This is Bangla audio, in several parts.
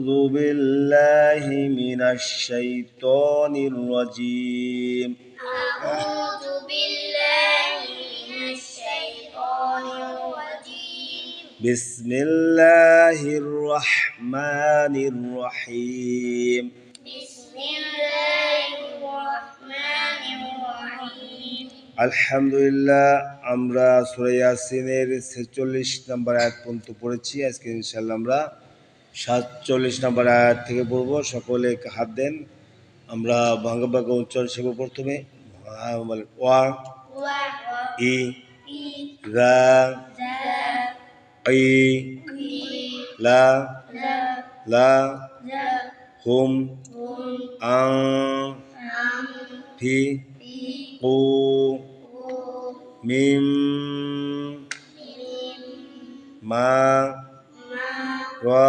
أعوذ بالله من الشيطان الرجيم أعوذ بالله من الشيطان الرجيم بسم الله الرحمن الرحيم بسم الله الرحمن الرحيم আলহামদুলিল্লাহ আমরা সূরা ইয়াসিনের 46 নম্বর আয়াত পর্যন্ত পড়েছি। আজকে ইনশাআল্লাহ আমরা 47 নম্বর আয়াত থেকে পড়ব। সকলে হাত দেন, আমরা ভাঙা ভাঙা উচ্চারণ শিখব। প্রথমে ওয়া ই রা ই লা লা হুম আং ফি কু মিম মা রা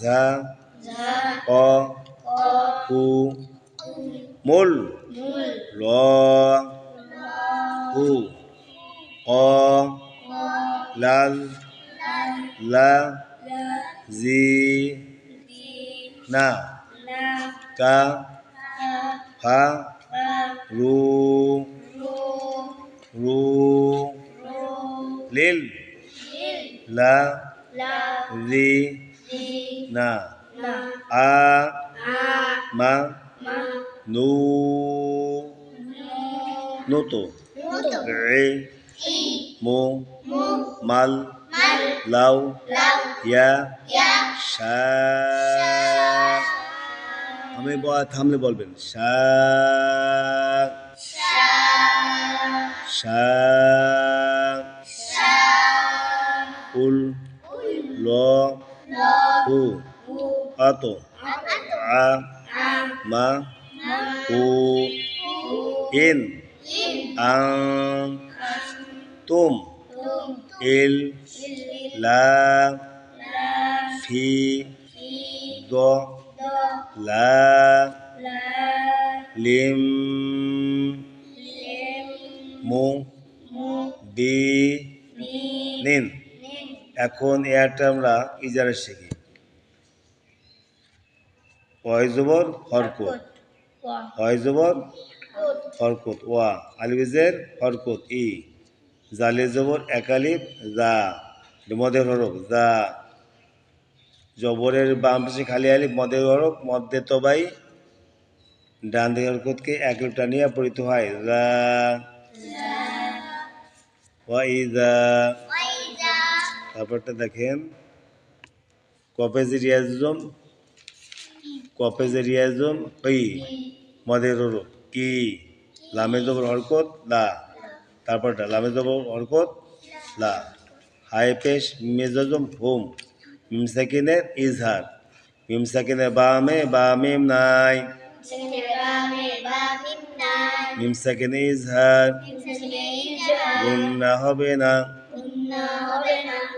যা ক কু মুল ল হু ক লাল লা জি না কা ফা রু রু লিল লা রি না আ মা নু নুতো রে মো মাল লাউ ইয়া শা আমি থামলে বলবেন শা শা উল ল হু আতো আ মা উ ইন আং তুম ইল লা ফি দ লা লিম মু দি নিন। এখন এয়ারটা আমরা ইজারা শিখি। ওয়াই জবর হরকত, ওয়াই জবর হরকত, ওয়া আলিফের হরকত ই, জালে জবর একালিফ যা, মদের হরফ যা, জবরের বাম পাশে খালি আলিফ মদের হরফ মধ্যে তবাই, ডান দিকে হরকতকে এক লিফ টানিয়া পড়িত হয় যা ওয়া ইজা। তারপরটা দেখেন কপেজেরিয়াজম, কপেজেরিয়াজম ই মদের হরফ কি, লামে জবর হরকত লা, তারপরটা লামে জবর হরকত লা, হাই পেশ মেজম হোম, মিম সাকিনের ইজহার, মিম সাকিনের বামে বা মিম নাই, মিম সাকিনে ইজহার গুন্না হবে না,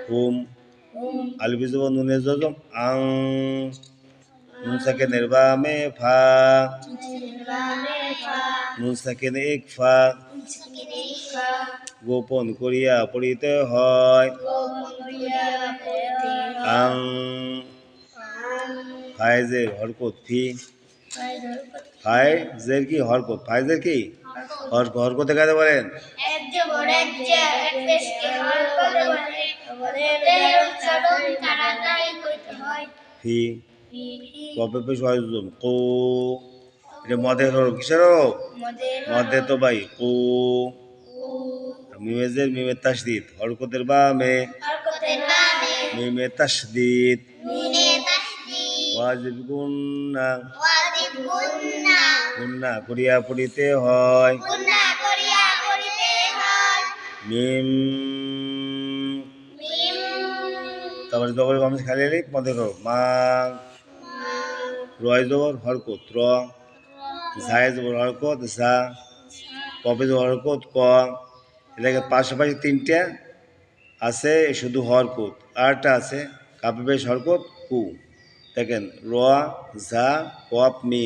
হুম আলিফ জবর নুনে জজম আং, নুন সাকিনের বামে ফা, নুন সাকিনে এক ফা, গোপন করিয়া পড়িতে হয় আং, ফাইজের হরকত ফি, ফাইজের কি হরকত, ফাইজের কি হরকত কাকে বলেন, ফি কপে পেশ হরজম কো, এটা মদের হরফ, কিসের হরফ, মদে তো ভাই কো, মিমেজের মিমের তাসদিদ হরকতের বামে, মিমের তাসদিদ ওয়াজিব গুন্না, গুন্না করিয়া পড়িতে হয় মিম, তারপরে জবর বামে খালি আলিফ মদের হরফ মা, রয় জবর হরকত র, ঝায় জবর হরকত ঝা, কপে জবর হরকত ক, এটাকে পাশাপাশি তিনটা আছে শুধু হরকত, আরটা আছে কাপে পেশ হরকত কু। দেখেন র ঝা কপ মি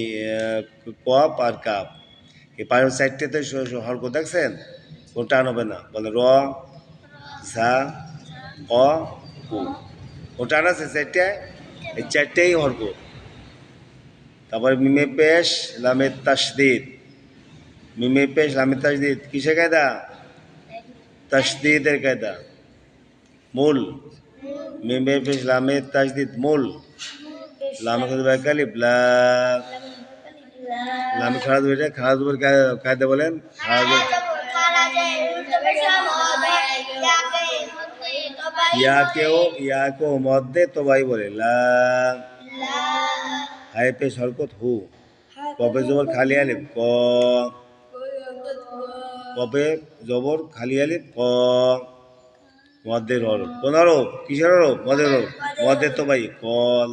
কপ আর কাপ, এই পাশের সাইডটাতে হরকত দেখছেন, ও টান হবে না, বলে র ঝা ক কু, ও টান আছে সাইডটায় এই চারটেই হরকত। তারপরে মিমে পেশ লামে তাসদিদ, মিমে পেশ লামে তাসদিদ কিসের কায়দা? তাসদিদের কায়দা, মূল। মিমে পেশ লামে তাসদিদ মূল। লামে খাদুর আলিফ লা, লামে খাড়া দুইটা, খাড়া দুবার কায়দা বলেন? ইয়াকেও মধ্যে তবাই বলে লা। হায় পেশ হরকত হু, কবে জবর খালি আলিফ ক, কবে জবর খালি আলিফ ক, মধ্যের হরফ। কোন হরফ? কিসের হরফ? মধ্যের হরফ। মধ্যে তবাই কল।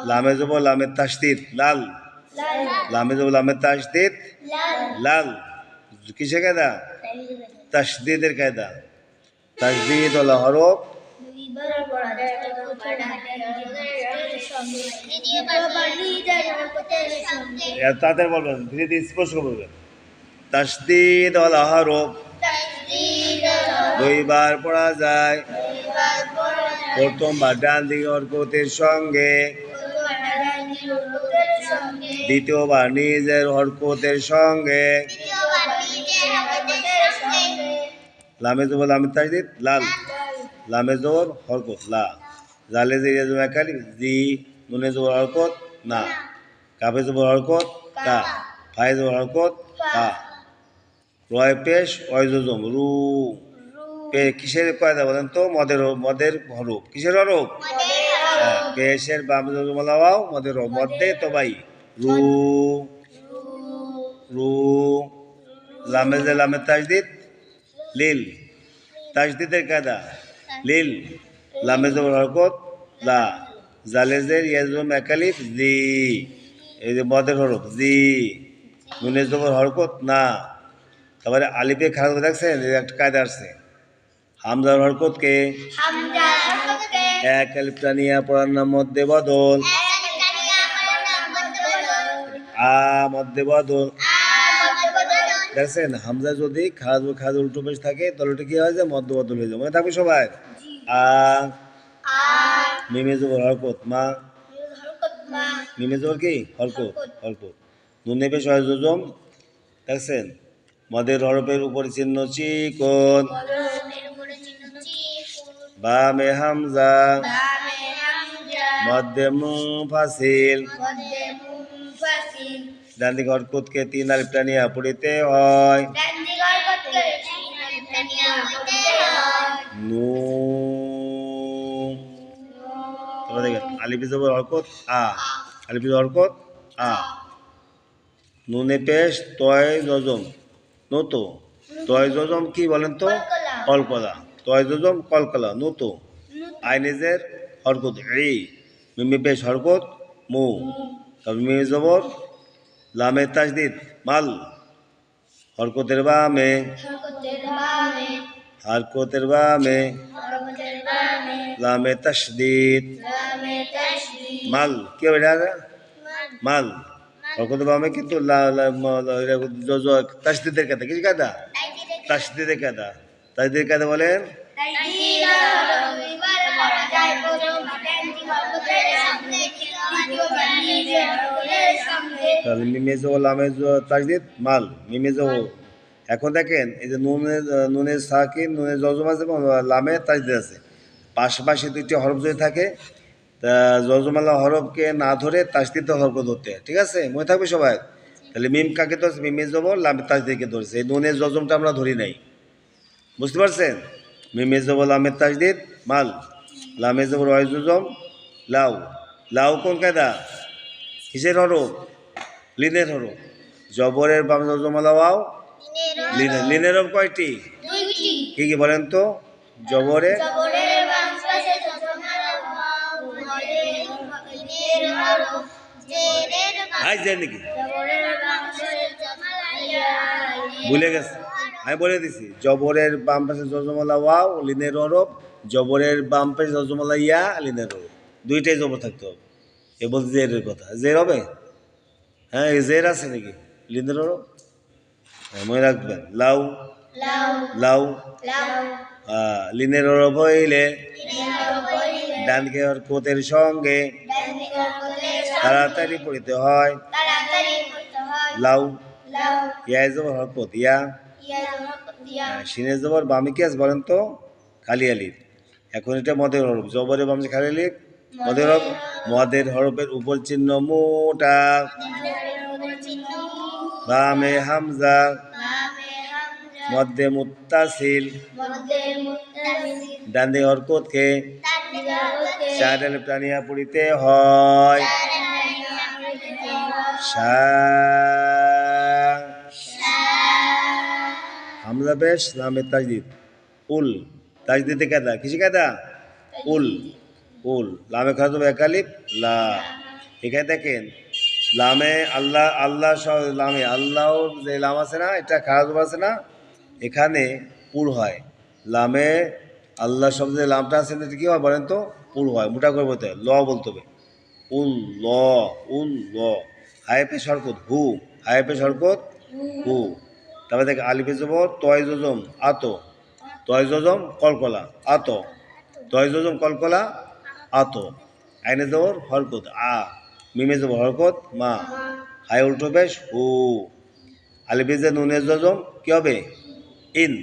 লামে জবর লামে তাসদিদ লাল, লামে জবর লামে তাসদিদ লাল, কিসের কায়দা? তাসদিদের কায়দা। তাসদিদ হলো হরফ, তাদের বলবেন ধীরে ধীরে স্পষ্ট বলবেন। তাসদিদ হলো হরফ, দুইবার পড়া যায়। প্রথমবার ডান দিকে হরকতের সঙ্গে, দ্বিতীয়বার নিজের হরকতের সঙ্গে। লামে জবর লামে তাসদিদ লাল, লামে জবর হরকত লা, জালে জিরে একালি জি, নুনে জবর হরকত না, কাফে জবর হরকত কা, ফায়ে জবর হরকত ফা, রয় পেশ অয়জম রু। কিসের কায়দা বলেন তো? মদের হরফ। কিসের হরফ? পেশের বাম জজমালাও মদের হরফ, মধ্যে তবাই রু, রু। লামে যে লামে তাসদিদ লিল, তাসদিদের কায়দা লিল, লামে জবর হরকত লা, জালেজের ইয়াজম একালিফ জি, এই যে মদের হরফ জি, নুনে জবর হরকত না। তারপরে আলিফে খারাপ দেখছেন একটা কায়দা আসছে, হামজার হরকত কে এক আলিফটা নিয়ে পড়ার নাম মধ্যে বদল, আ মধ্যে বদল দেখছেন। হামজা যদি খাজ উল্টো পেশ থাকে তাহলে ওটা কি হয় যায়? মধ্য বদল হয়ে যায়। মনে থাকবে সবাই? আ মিমে জবর হরকত মা, মিমে জবর কি? হরকত, হরকত। নুনে পেশ অয়জম দেখছেন, মদের হরফের উপরে চিহ্ন চিকন, বামে হামজা, মধ্যে মুনফাসিল। ডান দিকে হরকতকে তিন আলিফটা নিয়ে পড়িতে হয়। নু, তোমরা দেখেন আলিফে জবর হরকত আ, আলিফে জবর হরকত আ। নুনে পেশ তয় জজম নতো, তয় জজম কি বলেন তো? কলকলা, তয় জজম কলকলা নতো। আইনেজের হরকত এই, মিমে পেশ হরকত মু, তবে মিমে জবর লামে তাসদিদ মাল, হরকতের বামে, হরকতের বামে লামে তাসদিদ মাল, কি হবে এটা? মাল, হরকতের বামে কিন্তু তাসদিদের কায়দা। কিছু কায়দা? তাসদিদের কায়দা। তাসদিদের কায়দা বলেন? মিমে জবর লামে তাসদিদ মাল, মিমে জবর। এখন দেখেন এই যে নুনে সাকিন, নুনে জজম আছে এবং লামে তাসদিদ আছে, পাশাপাশি দুইটি হরফ যদি থাকে তা জজমালা হরফকে না ধরে তাসদিদ হরফকে ধরতে, ঠিক আছে? মনে থাকবে সবাই? তাহলে মিম কাকে ধরছে? মিমে জবর লামে তাসদিদকে ধরছে, এই নুনের জজমটা আমরা ধরি নাই। বুঝতে পারছেন? মিমে জবর লামে তাসদিদ মাল, লামে জবর অয়জম লাউ, লাউ কোন কায়দা? কিসের হরফ? লিনের হরফ। জবরের বাম জজমালা ওয়াও লিনের, লিনের হরফ কয়টি? কি কি বলেন তো? জবরে নাকি ভুলে গেছে? আমি বলে দিছি, জবরের বাম পাশে জজমালা ওয়াও লিনের হরফ, জবরের বাম পাশে জজমালা ইয়া লিনের হরফ, দুইটাই জবর থাকতে হবে। এ বলতে জেরের কথা, জের হবে? হ্যাঁ জের আছে নাকি লিনের হরফ? হ্যাঁ মনে রাখবেন, লাউ লাউ, লিনের হরফ হইলে ডান দিকে হরকতের সঙ্গে ডান দিকে হরকতের সঙ্গে তাড়াতাড়ি পড়িতে হয়। তাড়াতাড়ি পড়তে হয়। লাউ লাউ ইয়া জবর হরকত ইয়া ইয়া হরকত ইয়া সিনে জবর বামে কি আছে বলেন তো? খালি আলিফ। এখন এটা মদের হরফ, জবরে বামে খালি আলিফ, মদের হরফ। মদের হরফের উপর চিহ্ন মোটা, মদের উপর চিহ্ন বামে হামজা, বামে হামজা মধ্যে মুত্তাসিল, মধ্যে মুত্তাসিল ডান দিকে হরকতকে ডান দিকে হরকতে চার আলিফ টানিয়া পড়িতে হয়। চার টানিয়া পড়িতে হয়। শা হামজা পেশ লামে তাজদিদ উল তাজদিদে কায়দা কিসে কায়দা? উল উল লামে খারাপ হবে একালিপ লা। এখানে দেখেন লামে আল্লাহ আল্লাহ লামে আল্লাহর যে লাম আছে না, এটা খারাপ আছে না, এখানে পুর হয়। লামে আল্লাহ শব্দের লামটা আছে না, এটা কি হয় বলেন তো? পুর হয়। মোটা করে বলতে হয়, ল বলতে হবে। উল ল উল ল। হাইপে সরকত হু, হাইপে সরকত হু। তারপরে দেখ আলিফে জবর তয় জজম আতো, তয় জজম কলকলা আতো, তয় জজম কলকলা আতো। আইনে জবর হরকত আ, মিমে জবর হরকত মা, হাই উল্টো পেশ হু। আলিফে যে নুনে জজম কি হবে? ইন।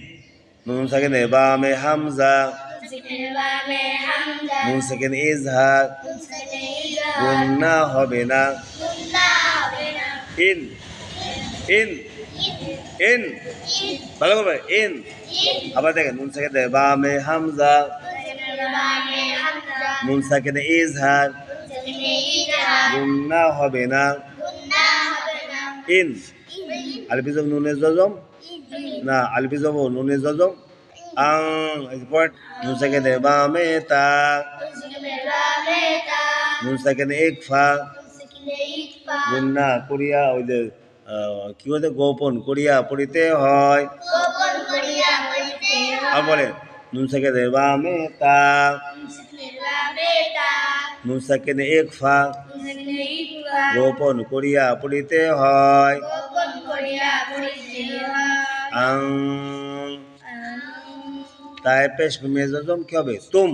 নুন সাকিন বামে হামজা, জিকির বামে হামজা নুন সাকিন ইজহার, মুনসাকিন ইজহার গুন্না হবে না। গুন্না হবে না। ইন ইন ইন ভালো করবে ইন। আবার দেখেন নুন সাকিন বামে হামজা, জিকির বামে হামজা নুন সাকিন ইজহার, মুনসাকিন ইজহার গুন্না হবে না। গুন্না হবে না। ইন আলিফে জবর নুনে জজম না, আলিফে জবর নুনে জজম আং। এরপর নুন সাকিন বামে তা, জিকির বামে তা নুন সাকিন ইকফা, মুনসাকিন ইকফা গুন্না করিয়া ওই যে কি বলতে গোপন করিয়া পড়িতে হয়। গোপন করিয়া পড়িতে হয়। আর বলেন নুন সাকিন বামে তা, মুনসাকিন বামে তা নুন সাকিন ইকফা, মুনসাকিন ইকফা গোপন করিয়া পড়িতে হয়। গোপন করিয়া পড়িতে হয়। আং তাই পেশ মিমে জজম কি হবে? তুম।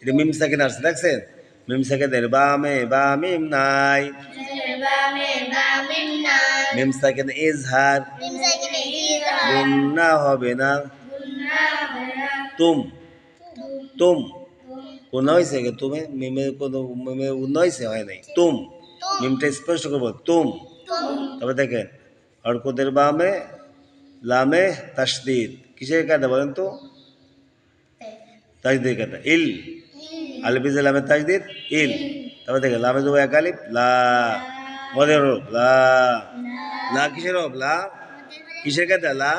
এটা মিম সাকিন আসছে দেখছেন? মিম সাকিনের বামে বা মিম নাই, জিকির বামে বা মিম নাই মিম সাকিন ইজহার, মুনসাকিন ইজহার গুন্না হবে না। গুন্না হবে না। তুম তুম তুম কোন হয়েছে কি তুমি? মিমে কোনো মিমে উন্ন হয়েছে হয় নাই। তুম মিমটা স্পষ্ট করবো তুম। তুম তবে দেখেন হরকতের বামে লামে তাসদিদ কিসের কায়দা বলেন তো? তাজদিদ কায়দা ইল। আলিফে যে লামে তাজদিদ ইল। তবে দেখেন লামে জবর এক আলিফ লা, মদের হরফ লা। লা কিসের হরফ? লা কিসের কায়দা? লা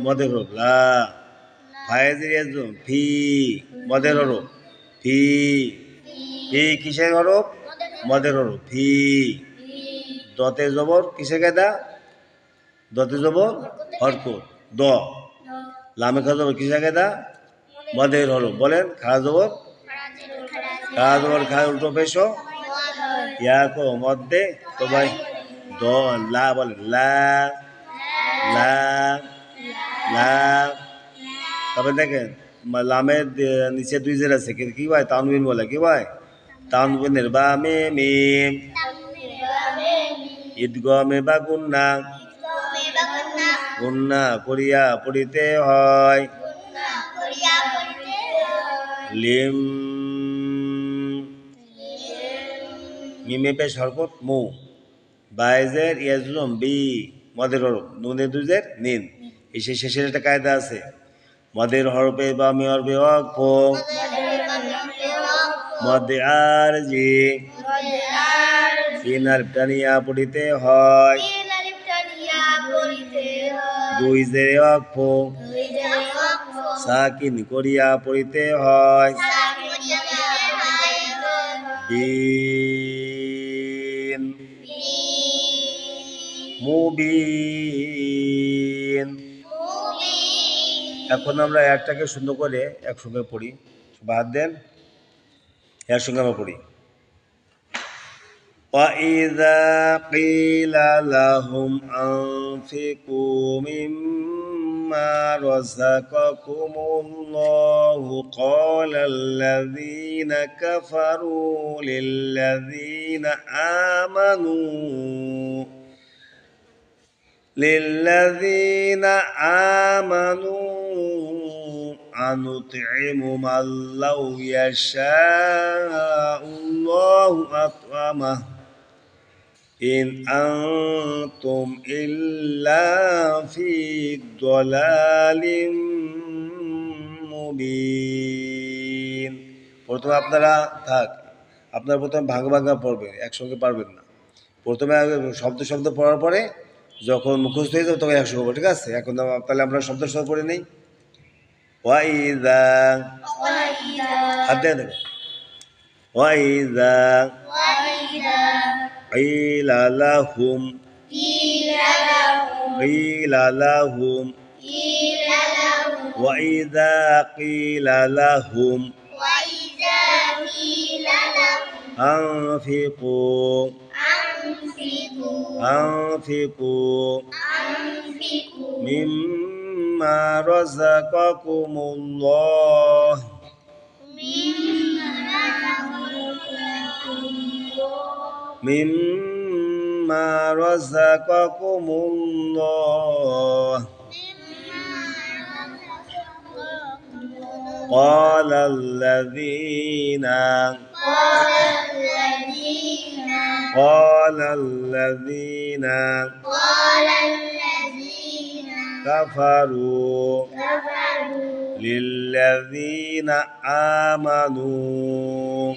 মদের হরফ লা। ফায়েজের ইয়াজুম ফি, মদের হরফ ফি। ফি কিসের হরফ? মদের হরফ ফি। দতে জবর কিসের কায়দা? দতে জবর হরকত দ। লামে খা জবর কিসের কায়দা? মদের হরফ। বলেন খা জবর, খা জবর খা উল্টো পেশো ইয়া কো মধ্যে তো ভাই দ লা বলে লা লা লা। তবে দেখেন লামের নিচে দুই জের আছে, কি ভাই? তানবিন বলে কি ভাই? তানবিনের বা মে মিম, ঈদগমে বা গুন্না, গুন্না করিয়া পড়িতে হয়। লিম মিমে পেশ হরকত মু, বাইজের ইয়াজুম বি, মদের হরফ নুনে দুজের নিন। এসে শেষের একটা কায়দা আছে, মদের হরফে বা মে হরফে ওয়াকফ, মদে আর জি তিন আলিফ টানিয়া পড়িতে হয়। দুই জেরে ওয়াকফ সাকিন করিয়া পড়িতে হয়। বিন মুবিন। এখন আমরা একটাকে সুন্দর করে একসঙ্গে পড়ি, বাদ দেন একসঙ্গে আমরা পড়ি। وَإِذَا قِيلَ لَهُمْ أَنفِقُوا مِمَّا مما رزقكم الله قال الذين كفروا للذين آمنوا أنطعم من لو يشاء الله أطعمه إن أنتم إلا في ضلال মুবিন। প্রথমে আপনারা প্রথমে ভাঙা পড়বেন, একসঙ্গে পারবেন না। প্রথমে শব্দ পড়ার পরে যখন মুখস্থ হয়ে যাবে তখন একসঙ্গে পড়বে, ঠিক আছে? এখন তাহলে আমরা শব্দ পড়ে নেই। ওয়াইদা, হাত দিয়ে দেবে। ওয়াইদা قيل لهم وإذا قيل لهم أنفقوا مما رزقكم الله قال الذين كفروا للذين آمنوا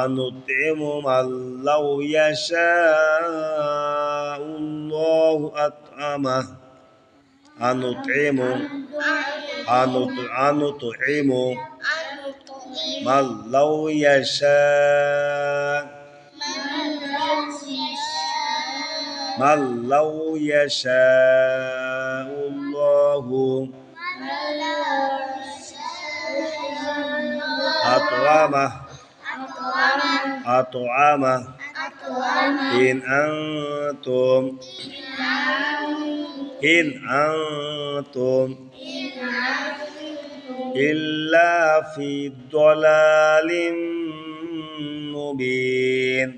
أنطعم من لو يشاء الله أطعمه أنطعم من لو يشاء الله أطعمه إن أنتم إلا في ضلال مبين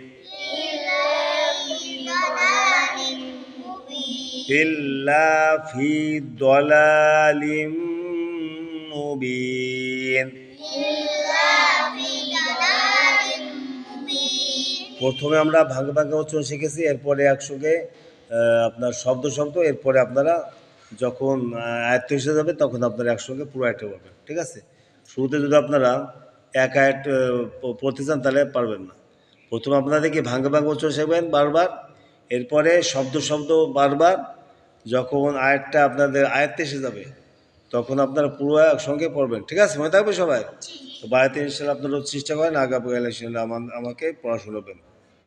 إلا في ضلال مبين প্রথমে আমরা ভাঙা উচ্চারণ শিখেছি, এরপরে একসঙ্গে আপনার শব্দ, এরপরে আপনারা যখন আয়ত্ত এসে যাবে তখন আপনারা একসঙ্গে পুরো আয়টা পাবেন, ঠিক আছে? শুরুতে যদি আপনারা এক আয়াত পড়তে চান তাহলে পারবেন না। প্রথমে আপনাদেরকে ভাঙা উচ্চারণ শিখবেন বারবার, এরপরে শব্দ বারবার। যখন আয়াতটা আপনাদের আয়ত্তে এসে যাবে তখন আপনারা পুরো একসঙ্গে পড়বেন, ঠিক আছে? মনে থাকবে সবাই। তো বাড়িতে ইনশাআল্লাহ আপনারা চেষ্টা করেন, আগামী আমাকে পড়া শোনাবেন।